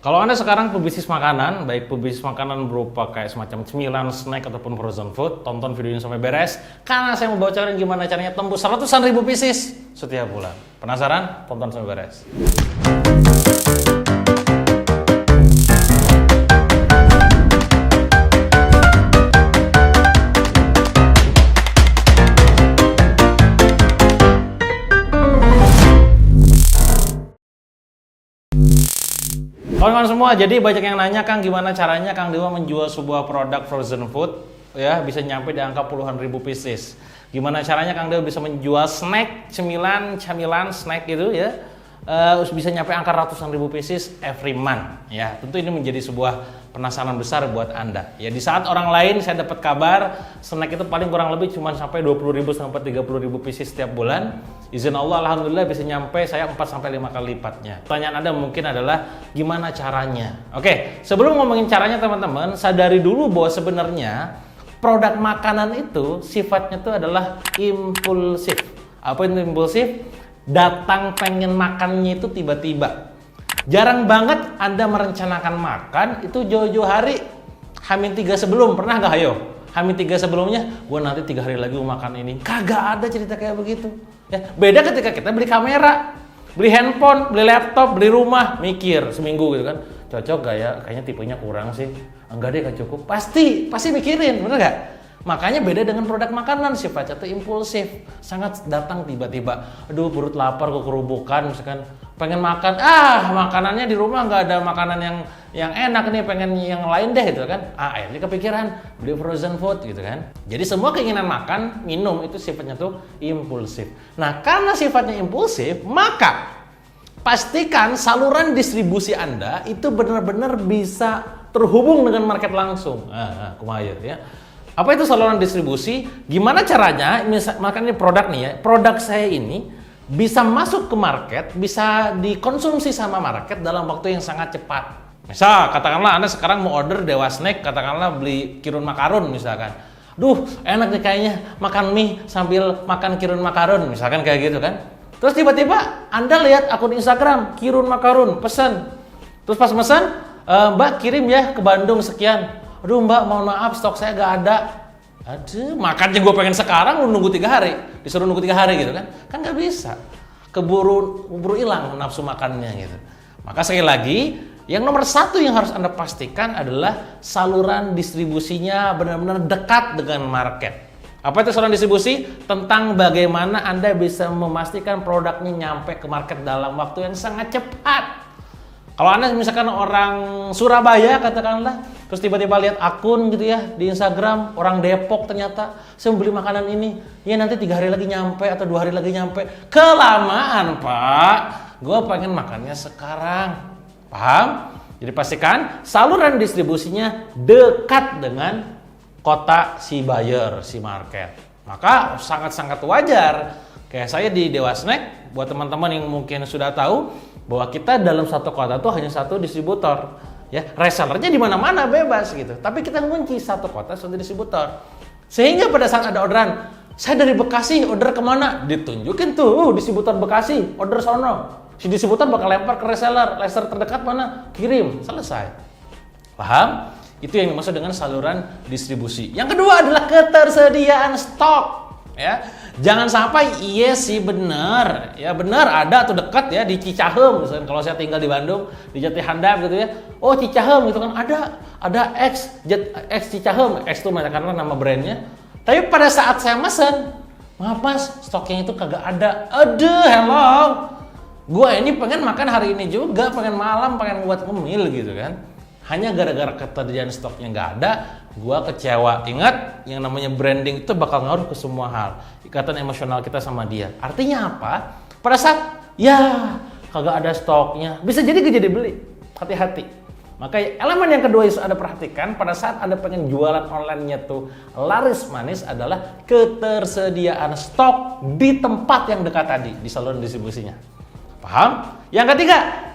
Kalau Anda sekarang pebisnis makanan, baik pebisnis makanan berupa kayak semacam cemilan, snack, ataupun frozen food, tonton video ini sampai beres, karena saya mau bocorin gimana caranya tembus ratusan ribu pieces setiap bulan. Penasaran? Tonton sampai beres. Kawan-kawan semua, jadi banyak yang nanya, Kang, gimana caranya Kang Dewa menjual sebuah produk frozen food ya bisa nyampe di angka puluhan ribu pieces. Gimana caranya Kang Dewa bisa menjual snack, cemilan, snack gitu ya, bisa nyampe angka ratusan ribu pieces every month ya. Tentu ini menjadi sebuah penasaran besar buat Anda. Ya, di saat orang lain saya dapat kabar snack itu paling kurang lebih cuma sampai 20.000 sampai 30.000 pieces setiap bulan. Izin Allah, alhamdulillah bisa nyampe saya 4 sampai 5 kali lipatnya. Pertanyaan Anda mungkin adalah gimana caranya? Oke, sebelum ngomongin caranya teman-teman, sadari dulu bahwa sebenarnya produk makanan itu sifatnya itu adalah impulsif. Apa itu impulsif? Datang pengen makannya itu tiba-tiba. Jarang banget Anda merencanakan makan itu jauh-jauh hari, H-3 sebelum. Pernah nggak, ayo? H-3 sebelumnya, gue nanti 3 hari lagi mau makan ini. Kagak ada cerita kayak begitu. Ya, beda ketika kita beli kamera, beli handphone, beli laptop, beli rumah, mikir seminggu gitu kan. Cocok gak ya? Kayaknya tipenya kurang sih. Enggak deh, gak cukup. Pasti mikirin, bener gak? Makanya beda dengan produk makanan, sifatnya itu impulsif, sangat datang tiba-tiba. Aduh, perut lapar, kok kerubukan, misalkan pengen makan, makanannya di rumah nggak ada makanan yang enak nih, pengen yang lain deh gitu kan. Akhirnya kepikiran beli frozen food gitu kan. Jadi semua keinginan makan, minum itu sifatnya tuh impulsif. Nah, karena sifatnya impulsif, maka pastikan saluran distribusi Anda itu benar-benar bisa terhubung dengan market langsung. Kumaha ya. Apa itu saluran distribusi? Gimana caranya? Makanya produk nih ya, produk saya ini bisa masuk ke market, bisa dikonsumsi sama market dalam waktu yang sangat cepat. Misal, katakanlah Anda sekarang mau order Dewa Snack, katakanlah beli kirun makarun misalkan. Duh, enak nih kayaknya makan mie sambil makan kirun makarun, misalkan kayak gitu kan. Terus tiba-tiba Anda lihat akun Instagram, kirun makarun, pesan. Terus pas pesan, Mbak kirim ya ke Bandung sekian. Aduh Mbak, mohon maaf stok saya gak ada. Aduh, makannya gue pengen sekarang, lu nunggu 3 hari. Disuruh nunggu 3 hari gitu kan. Kan gak bisa. Keburu hilang nafsu makannya gitu. Maka sekali lagi, yang nomor 1 yang harus Anda pastikan adalah saluran distribusinya benar-benar dekat dengan market. Apa itu saluran distribusi? Tentang bagaimana Anda bisa memastikan produknya nyampe ke market dalam waktu yang sangat cepat. Kalau Anda misalkan orang Surabaya katakanlah, terus tiba-tiba lihat akun gitu ya di Instagram, orang Depok ternyata, saya mau beli makanan ini, ya nanti 3 hari lagi nyampe atau 2 hari lagi nyampe. Kelamaan Pak, gue pengen makannya sekarang. Paham? Jadi pastikan saluran distribusinya dekat dengan kota si buyer, si market. Maka sangat-sangat wajar. Kayak saya di Dewa Snack, buat teman-teman yang mungkin sudah tahu, bahwa kita dalam satu kota tuh hanya satu distributor, ya resellernya di mana-mana bebas gitu. Tapi kita ngunci satu kota satu distributor, sehingga pada saat ada orderan, saya dari Bekasi order kemana, ditunjukin tuh distributor Bekasi, order sono. Si distributor bakal lempar ke reseller terdekat mana, kirim, selesai. Paham? Itu yang dimaksud dengan saluran distribusi. Yang kedua adalah ketersediaan stok. Ya, jangan sampai iya sih benar, ya benar ada atau dekat ya di Cicahem, misalkan kalau saya tinggal di Bandung di Jati Handap gitu ya, oh Cicahem gitu kan ada X Cicahem, X itu karena nama brandnya. Tapi pada saat saya mesen, maaf mas, stoknya itu kagak ada. Aduh, hello, gua ini pengen makan hari ini juga, pengen malam, pengen buat ngemil gitu kan. Hanya gara-gara ketersediaan stoknya nggak ada, gua kecewa. Ingat, yang namanya branding itu bakal ngaruh ke semua hal. Ikatan emosional kita sama dia. Artinya apa? Pada saat, ya kagak ada stoknya, bisa jadi gak jadi beli. Hati-hati. Maka elemen yang kedua yang harus Anda perhatikan pada saat Anda pengen jualan online-nya tuh laris manis adalah ketersediaan stok di tempat yang dekat tadi, di saluran distribusinya. Paham? Yang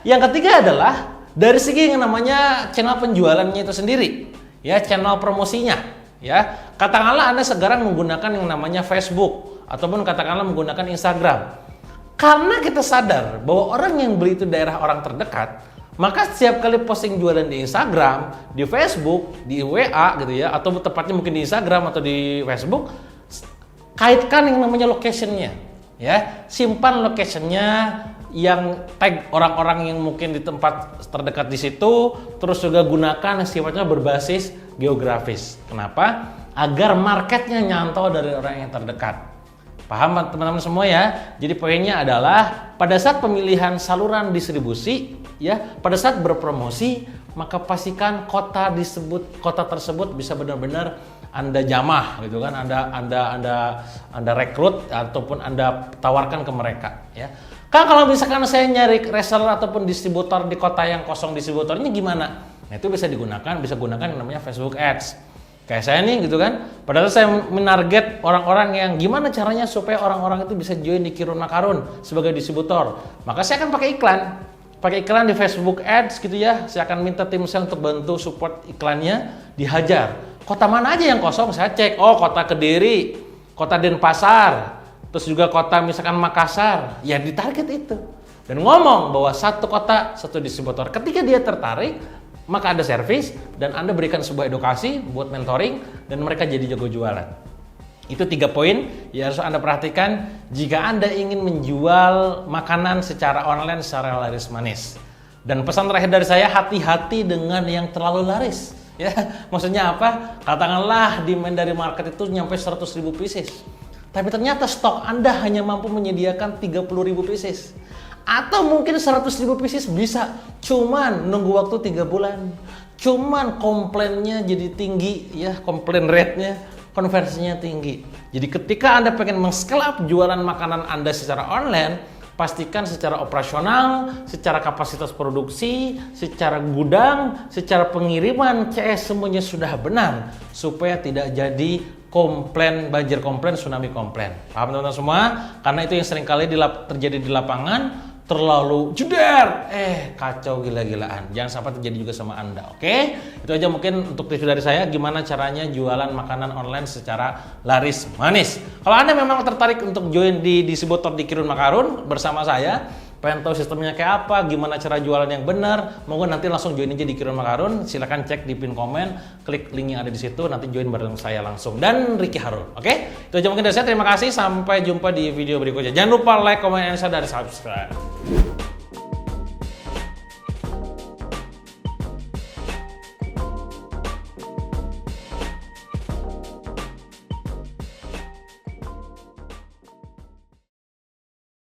ketiga adalah dari segi yang namanya channel penjualannya itu sendiri, ya channel promosinya, ya katakanlah Anda sekarang menggunakan yang namanya Facebook ataupun katakanlah menggunakan Instagram, karena kita sadar bahwa orang yang beli itu daerah orang terdekat, Maka setiap kali posting jualan di Instagram, di Facebook, di WA gitu ya, atau tepatnya mungkin di Instagram atau di Facebook, kaitkan yang namanya location-nya, ya. Simpan location-nya, yang tag orang-orang yang mungkin di tempat terdekat di situ, terus juga gunakan yang sifatnya berbasis geografis. Kenapa? Agar marketnya nyantol dari orang yang terdekat. Paham teman-teman semua ya? Jadi poinnya adalah pada saat pemilihan saluran distribusi, ya, pada saat berpromosi, maka pastikan kota tersebut bisa benar-benar Anda jamah gitu kan, Anda rekrut ataupun Anda tawarkan ke mereka, ya. Kang, kalau misalkan saya nyari reseller ataupun distributor di kota yang kosong distributornya gimana? Nah, itu bisa gunakan yang namanya Facebook Ads. Kayak saya nih gitu kan, padahal saya menarget orang-orang yang gimana caranya supaya orang-orang itu bisa join di Kirun Makarun sebagai distributor. Maka saya akan pakai iklan di Facebook Ads gitu ya. Saya akan minta tim saya untuk bantu support iklannya, dihajar. Kota mana aja yang kosong saya cek. Oh, kota Kediri, kota Denpasar, terus juga kota misalkan Makassar. Ya ditarget itu. Dan ngomong bahwa satu kota, satu distributor. Ketika dia tertarik, maka ada servis dan Anda berikan sebuah edukasi buat mentoring dan mereka jadi jago jualan. Itu 3 poin yang harus Anda perhatikan jika Anda ingin menjual makanan secara online secara laris manis. Dan pesan terakhir dari saya, hati-hati dengan yang terlalu laris. Ya, maksudnya apa? Katakanlah demand dari market itu nyampe 100.000 pieces. Tapi ternyata stok Anda hanya mampu menyediakan 30.000 pieces. Atau mungkin 100.000 pieces bisa, cuman nunggu waktu 3 bulan. Cuman komplainnya jadi tinggi, ya, komplain rate-nya, konversinya tinggi. Jadi ketika Anda pengen meng-scale up jualan makanan Anda secara online, pastikan secara operasional, secara kapasitas produksi, secara gudang, secara pengiriman, CS semuanya sudah benar, supaya tidak jadi komplain, banjir komplain, tsunami komplain. Paham teman-teman semua? Karena itu yang seringkali terjadi di lapangan, terlalu jeder, kacau gila-gilaan. Jangan sampai terjadi juga sama Anda, oke? Itu aja mungkin untuk review dari saya, gimana caranya jualan makanan online secara laris manis. Kalau Anda memang tertarik untuk join di distributor di Kirun Makarun bersama saya, pengen tahu sistemnya kayak apa, gimana cara jualan yang benar, monggo nanti langsung join aja di Kirun Makarun. Silahkan cek di pin komen, klik link yang ada di situ, nanti join bareng saya langsung dan Ricky Harun. Oke? Itu aja mungkin dari saya. Terima kasih, sampai jumpa di video berikutnya. Jangan lupa like, comment, dan share, dan subscribe.